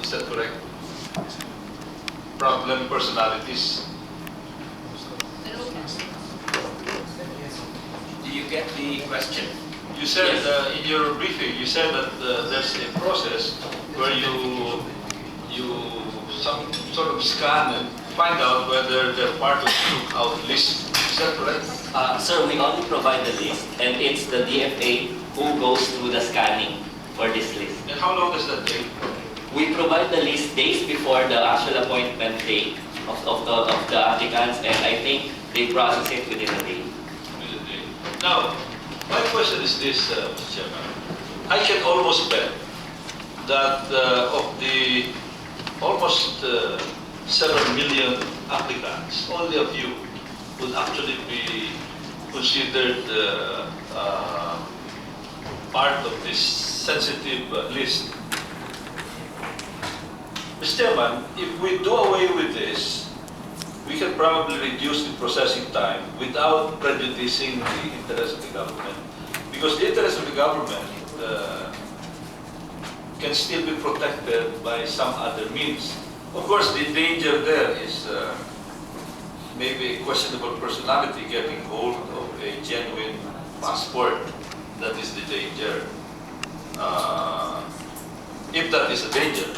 Is that correct? Problem personalities. Do you get the question? You said Yes. in your briefing, you said that there's a process where you some sort of scan and find out whether they're part of the lookout list. Is that correct? Sir, we only provide the list, and it's the DFA who goes through the scanning for this list. And how long does that take? We provide the list days before the actual appointment date of the applicants, and I think they process it within a day. Within a day. Now, my question is this, Mr. Chairman. I can almost bet that of the almost 7 million applicants, only a few would actually be considered part of this sensitive list. Mr. Chairman, if we do away with this, we can probably reduce the processing time without prejudicing the interest of the government. Because the interest of the government can still be protected by some other means. Of course, the danger there is maybe a questionable personality getting hold of a genuine passport. That is the danger. If that is a danger.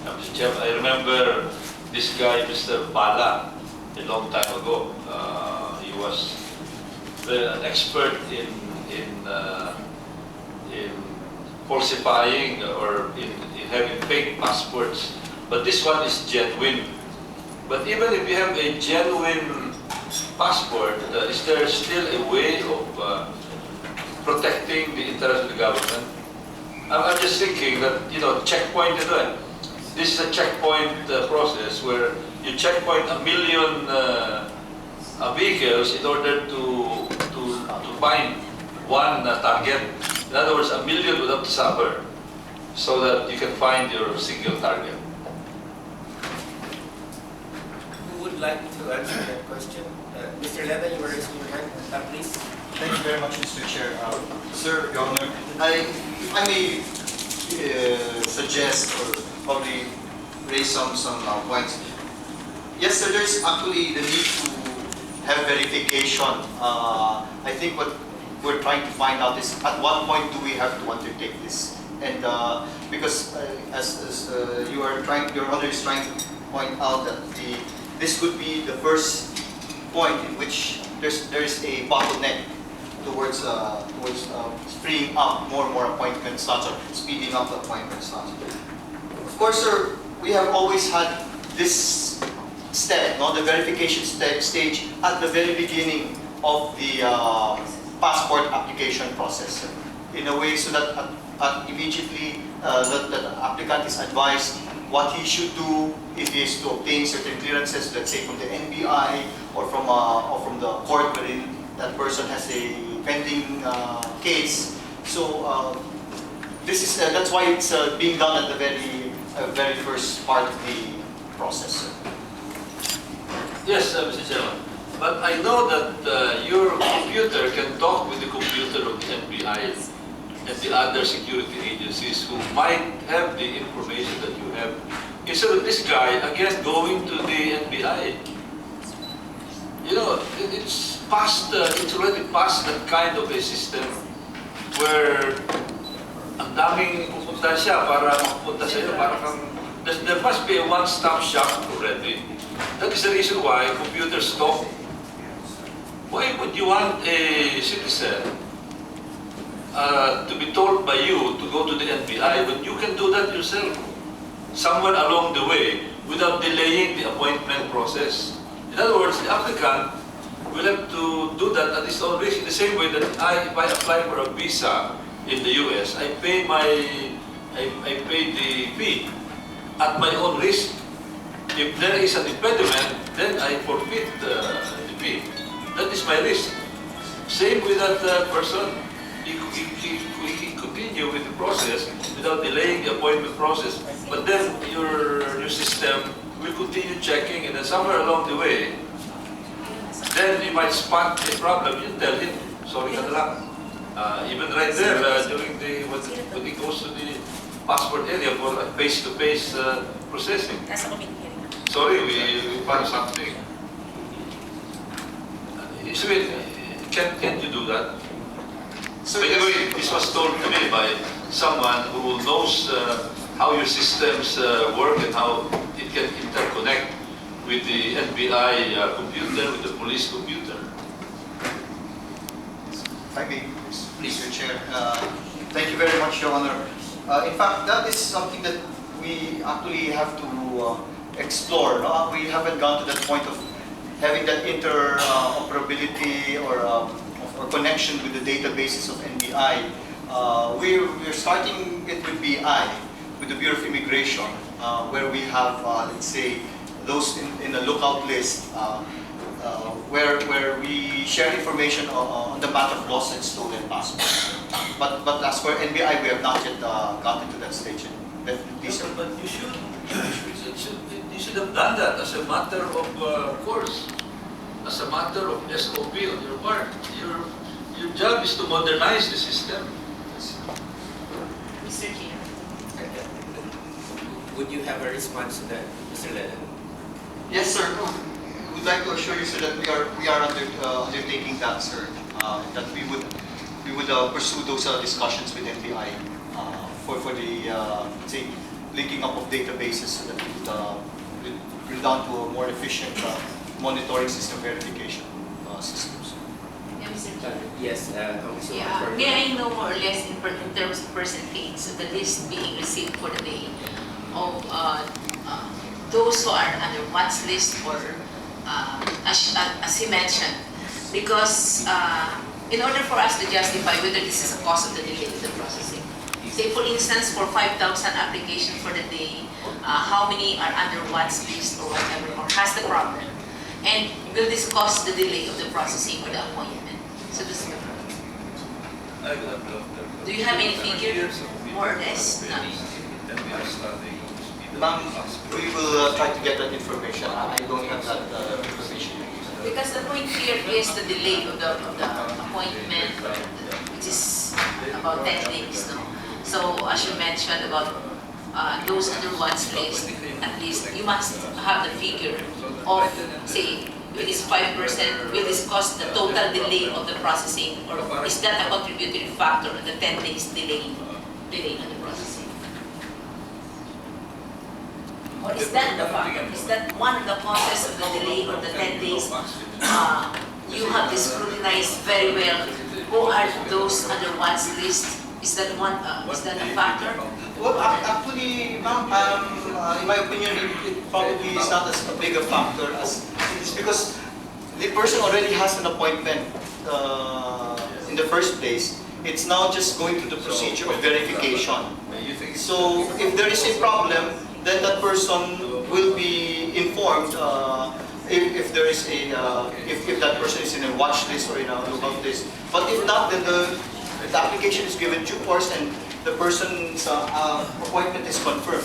Mr. Chairman, I remember this guy, Mr. Bala, a long time ago. He was an expert in falsifying or in having fake passports. But this one is genuine. But even if you have a genuine passport, is there still a way of protecting the interest of the government? I'm just thinking that, checkpoint this is a checkpoint process where you checkpoint 1 million vehicles in order to find one target. In other words, 1 million would have to suffer so that you can find your single target. Who would like to answer that question? Mr. Leda, you were raising your hand, please. Thank you very much, Mr. Chair. Sir, Your Honor, if I may suggest or probably raise some points. Yes, sir, there's actually the need to have verification. I think what we're trying to find out is at what point do we have to undertake this? And because as Your Honor is trying to point out that this could be the first point in which there is a bottleneck towards freeing up more and more appointment slots or speeding up the appointment slots. Of course, sir, we have always had this step, the verification stage at the very beginning of the passport application process, sir, in a way so that immediately the applicant is advised what he should do if he is to obtain certain clearances, let's say from the NBI or from the court wherein that person has a pending case. So that's why it's being done at the very first part of the process, sir. Yes, Mr. Chairman. But I know that your computer can talk with the computer of the NBI and the other security agencies who might have the information that you have. Instead of this guy, again, going to the NBI. It's already past that kind of a system where ang daming pupunta siya para makapunta sa iyo, there must be a one-stop shop already. That is the reason why computers talk. Why would you want a citizen to be told by you to go to the NBI when you can do that yourself somewhere along the way without delaying the appointment process? In other words, the applicant will have to do that at his own risk in the same way that if I apply for a visa in the US, I pay the fee at my own risk. If there is an impediment, then I forfeit the fee. That is my risk. Same with that person. He continue with the process without delaying the appointment process. But then your system will continue checking, and then somewhere along the way, then you might spot a problem. You tell him, sorry ka na lang. Even right there, during when he goes to the passport area for face-to-face processing. Nasa committee hearing. Sorry, we found something. Ismail, can you do that? So By the way, this was told to me by someone who knows how your systems work and how it can interconnect with the NBI computer, with the police computer. If I may, please, Mr. Chair. Thank you very much, Your Honor. In fact, that is something that we actually have to explore. No? We haven't gone to that point of having that interoperability or connection with the databases of NBI. We're starting it with BI, with the Bureau of Immigration, where we have, let's say, those in a lookout list, where we share information on the matter of lost and stolen passports. But as for NBI, we have not yet gotten to that stage. Definitely, sir. But you should have done that as a matter of course, as a matter of SOP on your part. Your job is to modernize the system. Mr. Chair. Would you have a response to that, Mr. Lennon? Yes, sir. We'd like to assure you, sir, that we are undertaking that, sir. That we would pursue those discussions with NBI for the say linking up of databases so that we would bring down to a more efficient monitoring system verification systems. Yeah, Mr. Chair. Yes, Congresswoman Yeah, Corbin. may I know more or less in terms of percentage of the list being received for the day of those who are under watch list or as he mentioned, because in order for us to justify whether this is a cause of the delay of the processing, say for instance for 5,000 applications for the day, how many are under watch list or whatever, or has the problem, and will this cause the delay of the processing or the appointment? So this is the problem. Do you have any figure, more or less? No. Ma'am, we will try to get that information. I don't have that information. Because the point here is the delay of the appointment, which is about 10 days, no? So as you mentioned about those under watch list, at least you must have the figure of, say, it is 5%, will this cause the total delay of the processing, or is that a contributory factor in the 10 days delay on the processing? Or is that the factor? Is that one of the causes of the delay or the 10 days? You have to scrutinize very well who are those under watch list. Is that a factor? Well, actually, ma'am, in my opinion, it probably is not as big a factor as it's because the person already has an appointment in the first place. It's now just going through the procedure of verification. So if there is a problem, then that person will be informed if there is a if that person is in a watch list or in a lookout list. But if not, then the application is given due course and the person's appointment is confirmed.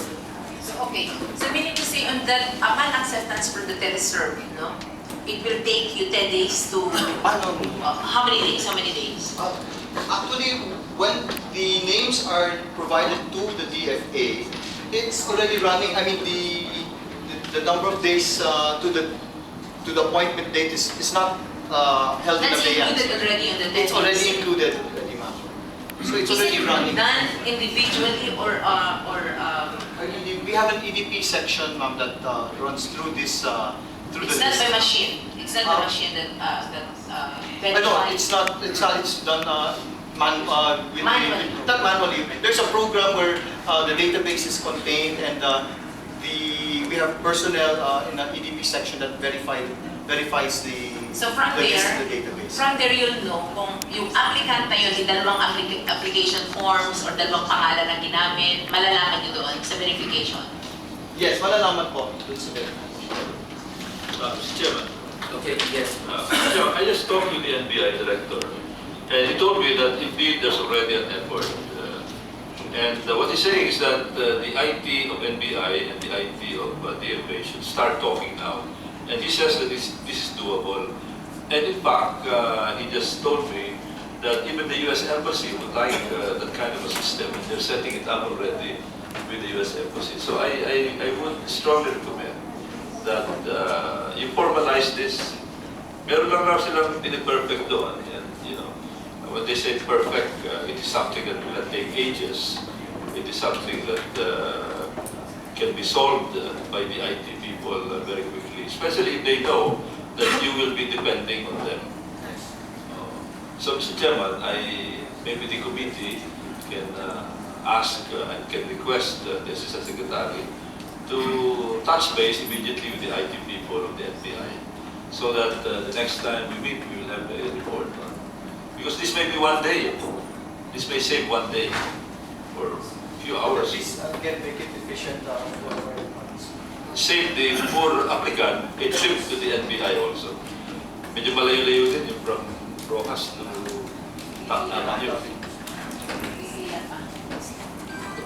So okay. So meaning to say on that upon acceptance from the teleserve, no, it will take you 10 days to how many days? How many days? Actually, when the names are provided to the DFA, it's already running. I mean, the number of days to the appointment date is not held in That's advance. included already in the 10 days. It's already included, already, ma'am. So it's Is already it running. done individually or We have an EDP section, ma'am, that runs through this through it's the not list. by machine. It's not by machine that No, verifies. it's not. It's done Manually. not manually. There's a program where the database is contained, and we have personnel in an EDP section that verifies the So from the list in there, the database. from there you'll know kung yung applicant na yun, yung dalawang application forms or dalawang pangalan na ginamit, malalaman nyo doon sa verification. Yes, malalaman po dun sa verification. Mr. Chairman, Okay, yes. I just talked to the NBI director, and he told me that indeed there's already an effort. And what he's saying is that the IT of NBI and the IT of DFA should start talking now. And he says that this is doable. And in fact, he just told me that even the U.S. Embassy would like that kind of a system, and they're setting it up already with the U.S. Embassy. So I would strongly recommend that you formalize this. Meron lang raw silang piniperfect doon. And, you know, when they say perfect, it is something that will take ages. It is something that can be solved by the IT people very quickly, especially if they know that you will be depending on them. So, Mr. Chairman, maybe the committee can ask and can request the Assistant Secretary to touch base immediately with the IT people of the FBI, so that the next time we meet, we will have a report. Because this may be one day. This may save one day or a few hours. Please, again, make it efficient. Save the poor applicant a trip to the NBI also. Medyo malayo-layo din yung from Rojas to Tacna.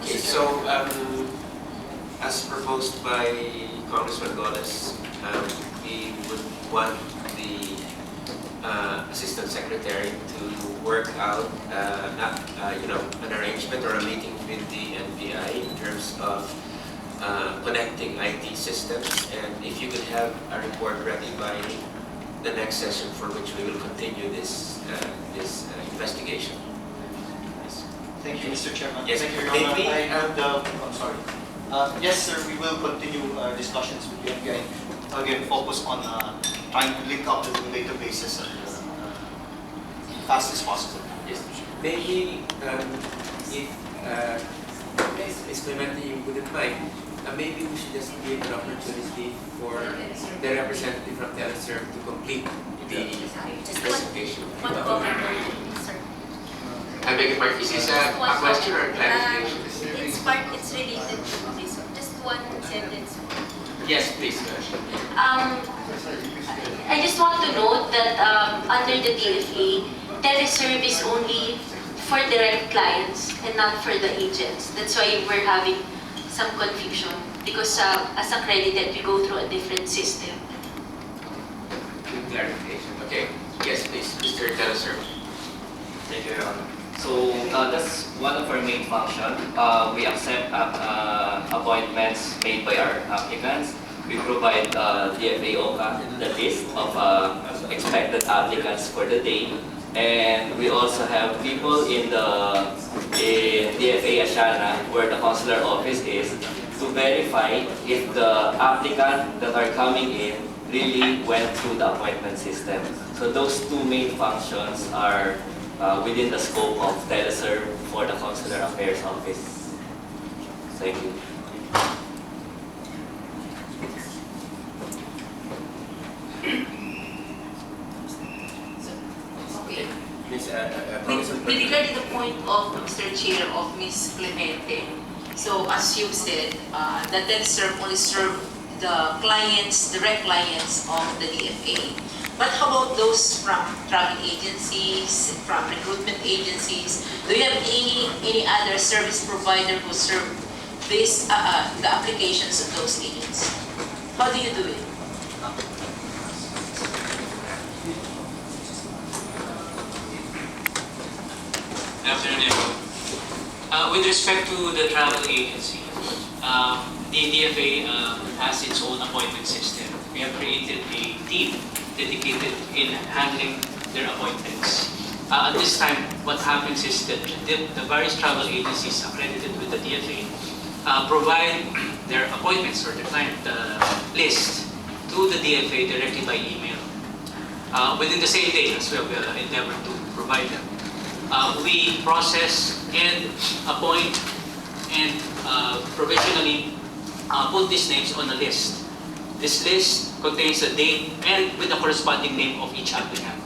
Okay, so as proposed by Congressman Golez, we would want the Assistant Secretary to work out an arrangement or a meeting with the NBI in terms of connecting IT systems, and if you could have a report ready by the next session for which we will continue this investigation. Yes. Thank you, Mr. Chairman. Yes. Thank you, Your May Honor. we, I'm sorry. Yes, sir, we will continue our discussions with the FBI. Again, focus on trying to link up the databases as fast as possible. Yes. Maybe if Ms. Clemente, you wouldn't mind, maybe we should just give an opportunity for the representative from Teleserve to complete the presentation. One comment, sir. I beg your pardon, is this a question or a clarification? It's related to this. Just one sentence. Yes, please. I just want to note that under the DFA, teleserve is only for direct clients and not for the agents. That's why we're having some confusion because as accredited, we go through a different system. Good clarification. Okay. Yes, please, Mr. Teleserve. Thank you, Your Honor. So that's one of our main functions. We accept appointments made by our applicants. We provide DFA OCA, the list of expected applicants for the day. And we also have people in DFA Asiana, where the consular office is, to verify if the applicant that are coming in really went through the appointment system. So those two main functions are within the scope of Teleserve for the Consular Affairs Office. Thank you. Okay. Ms. With regard to the point of Mr. Chair of Ms. Clemente, so as you said, the Teleserve only serve the clients, direct clients of the DFA. But how about those from travel agencies, from recruitment agencies? Do you have any other service provider who serve this the applications of those agents? How do you do it? Good afternoon, everyone. With respect to the travel agency, the DFA has its own appointment system. We have created a team dedicated in handling their appointments. At this time, what happens is that the various travel agencies accredited with the DFA provide their appointments or the client list to the DFA directly by email. Within the same day, as well, we endeavor to provide them. We process and appoint and provisionally put these names on a list. This list contains a date and with the corresponding name of each applicant.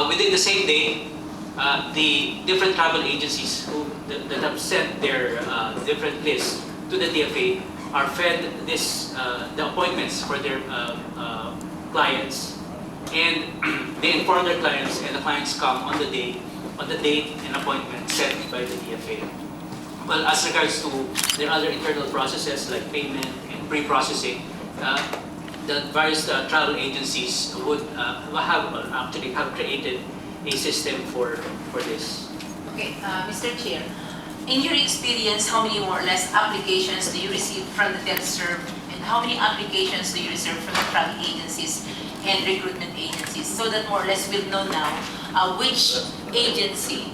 Within the same day, the different travel agencies that have sent their different lists to the DFA are fed the appointments for their clients, and they inform their clients, and the clients come on the date and appointment set by the DFA. Well, as regards to their other internal processes like payment and pre-processing, the various travel agencies would have created a system for this. Okay, Mr. Chair, in your experience, how many more or less applications do you receive from the teleserve, and how many applications do you receive from the travel agencies and recruitment agencies, so that more or less we'll know now which agency